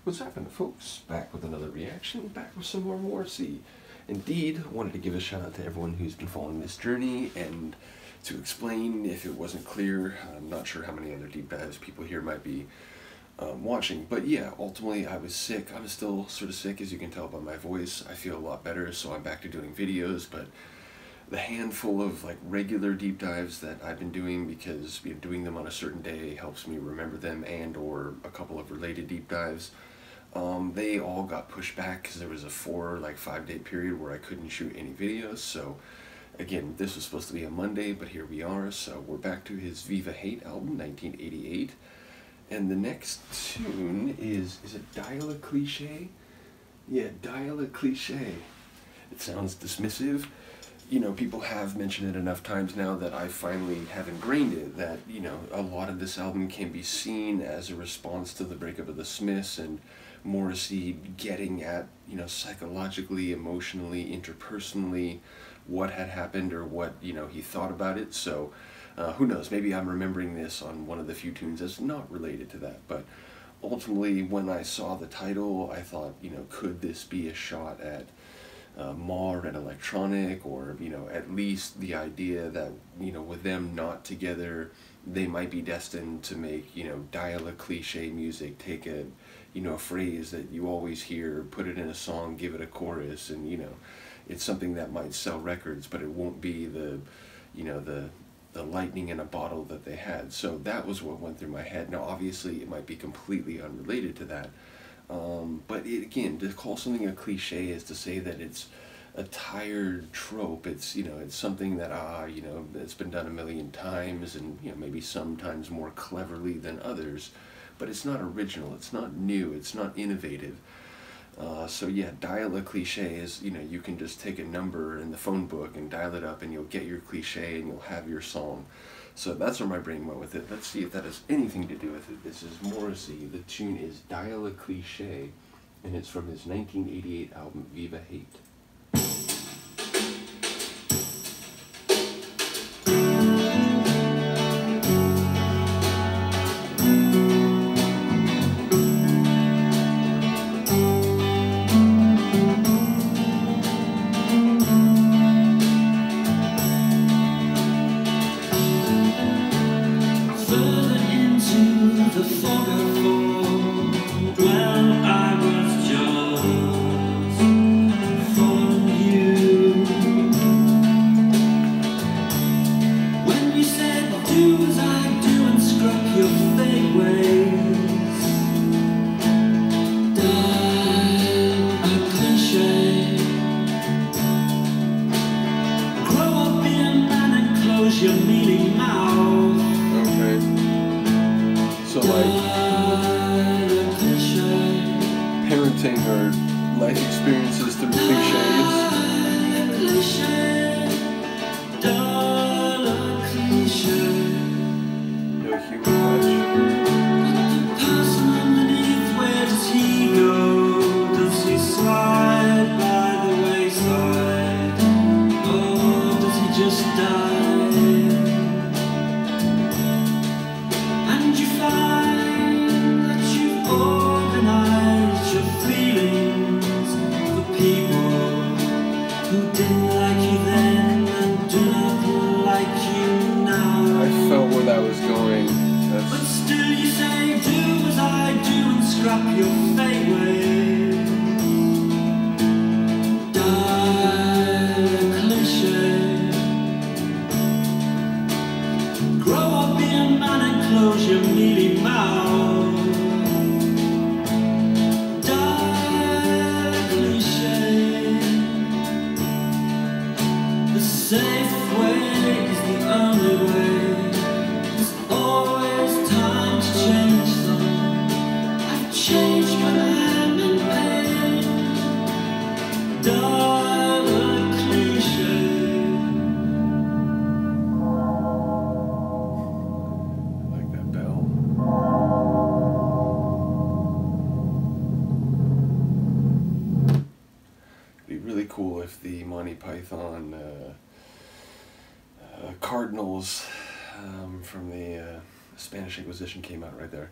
What's happening, folks? Back with another reaction, back with some more Morrissey. Indeed, wanted to give a shout out to everyone who's been following this journey, and to explain if it wasn't clear, I'm not sure how many other deep dives people here might be watching, but yeah, ultimately I was sick. I'm still sort of sick, as you can tell by my voice. I feel a lot better, so I'm back to doing videos, but the handful of like regular deep dives that I've been doing, because doing them on a certain day helps me remember them, and or a couple of related deep dives, they all got pushed back because there was a 5-day period where I couldn't shoot any videos. So again, this was supposed to be a Monday, but here we are. So we're back to his Viva Hate album, 1988. And the next tune is it Dial-a-Cliché? Yeah, Dial-a-Cliché. It sounds dismissive. You know, people have mentioned it enough times now that I finally have ingrained it, that, you know, a lot of this album can be seen as a response to the breakup of the Smiths and Morrissey getting at, you know, psychologically, emotionally, interpersonally, what had happened or what, you know, he thought about it. So, who knows, maybe I'm remembering this on one of the few tunes that's not related to that. But ultimately, when I saw the title, I thought, you know, could this be a shot at more and electronic, or, you know, at least the idea that, you know, with them not together, they might be destined to make, you know, Dial-a-Cliché music, take a, you know, a phrase that you always hear, put it in a song, give it a chorus, and, you know, it's something that might sell records, but it won't be the, you know, the lightning in a bottle that they had. So that was what went through my head. Now, obviously, it might be completely unrelated to that. But again, to call something a cliche is to say that it's a tired trope. It's, you know, it's something that, you know, it's been done a million times, and, you know, maybe sometimes more cleverly than others, but it's not original, it's not new, it's not innovative. So yeah, Dial-a-Cliché is, you know, you can just take a number in the phone book and dial it up and you'll get your cliche and you'll have your song. So that's where my brain went with it. Let's see if that has anything to do with it. This is Morrissey. The tune is Dial-a-Cliché, and it's from his 1988 album Viva Hate. The fog of fall, when I was just for you. When you said do as I do and scrub your fade ways, Dial-a-Cliché. Grow up, be a man and close your meaning mouth. Okay. So like parenting or life experiences through cliches. No human touch. The person underneath, where does he go? Does he slide by the wayside? Or does he just die? And you find that you've organized your feelings for people who didn't like you then and do not like you now. I felt where that was going. But still you say do as I do and scrap your fate ways. Dial-a-Cliché. Grow up, be a man and close your mealy mouth. Dial-a-Cliché. The safe way is the only way. There's always time to change some. I've changed when I'm in pain. Dial-a-Cliché. Like that bell. It'd be really cool if the Monty Python Cardinals from the Spanish Inquisition came out right there.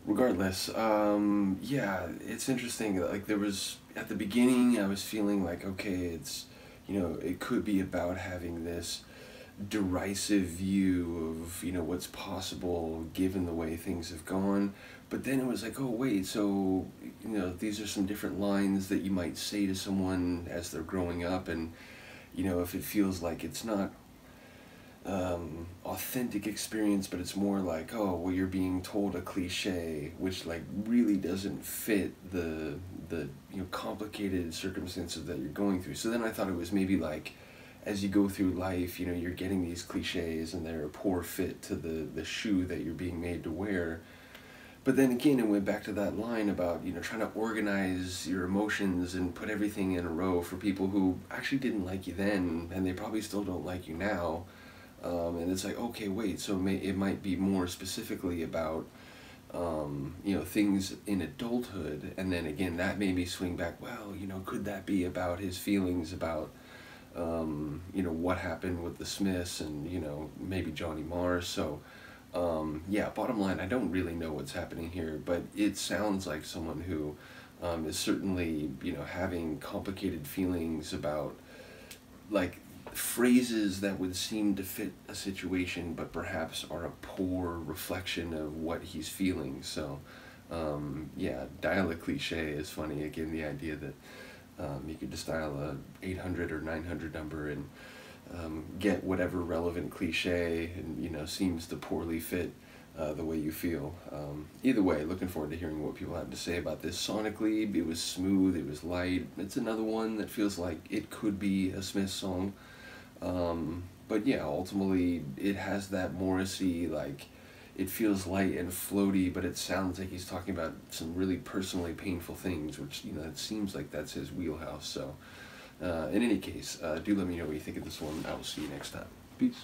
Regardless, yeah, it's interesting. Like there was at the beginning, I was feeling like, okay, it's, you know, it could be about having this derisive view of, you know, what's possible given the way things have gone. But then it was like, oh wait, so, you know, these are some different lines that you might say to someone as they're growing up, and, you know, if it feels like it's not authentic experience, but it's more like, oh, well, you're being told a cliche, which like really doesn't fit the you know, complicated circumstances that you're going through. So then I thought it was maybe like, as you go through life, you know, you're getting these cliches and they're a poor fit to the shoe that you're being made to wear. But then again, it went back to that line about, you know, trying to organize your emotions and put everything in a row for people who actually didn't like you then, and they probably still don't like you now. And it's like, okay, wait, so it might be more specifically about, you know, things in adulthood. And then again, that made me swing back, well, you know, could that be about his feelings about, you know, what happened with the Smiths and, you know, maybe Johnny Marr. So, yeah, bottom line, I don't really know what's happening here, but it sounds like someone who is certainly, you know, having complicated feelings about, like, phrases that would seem to fit a situation, but perhaps are a poor reflection of what he's feeling. So, yeah, Dial-a-Cliché is funny. Again, the idea that you could just dial a 800 or 900 number and get whatever relevant cliche, and, you know, seems to poorly fit the way you feel. Either way, looking forward to hearing what people have to say about this. Sonically, it was smooth, it was light. It's another one that feels like it could be a Smith song. But yeah, ultimately it has that Morrissey, like, it feels light and floaty, but it sounds like he's talking about some really personally painful things, which, you know, it seems like that's his wheelhouse. So in any case, do let me know what you think of this one. I will see you next time. Peace.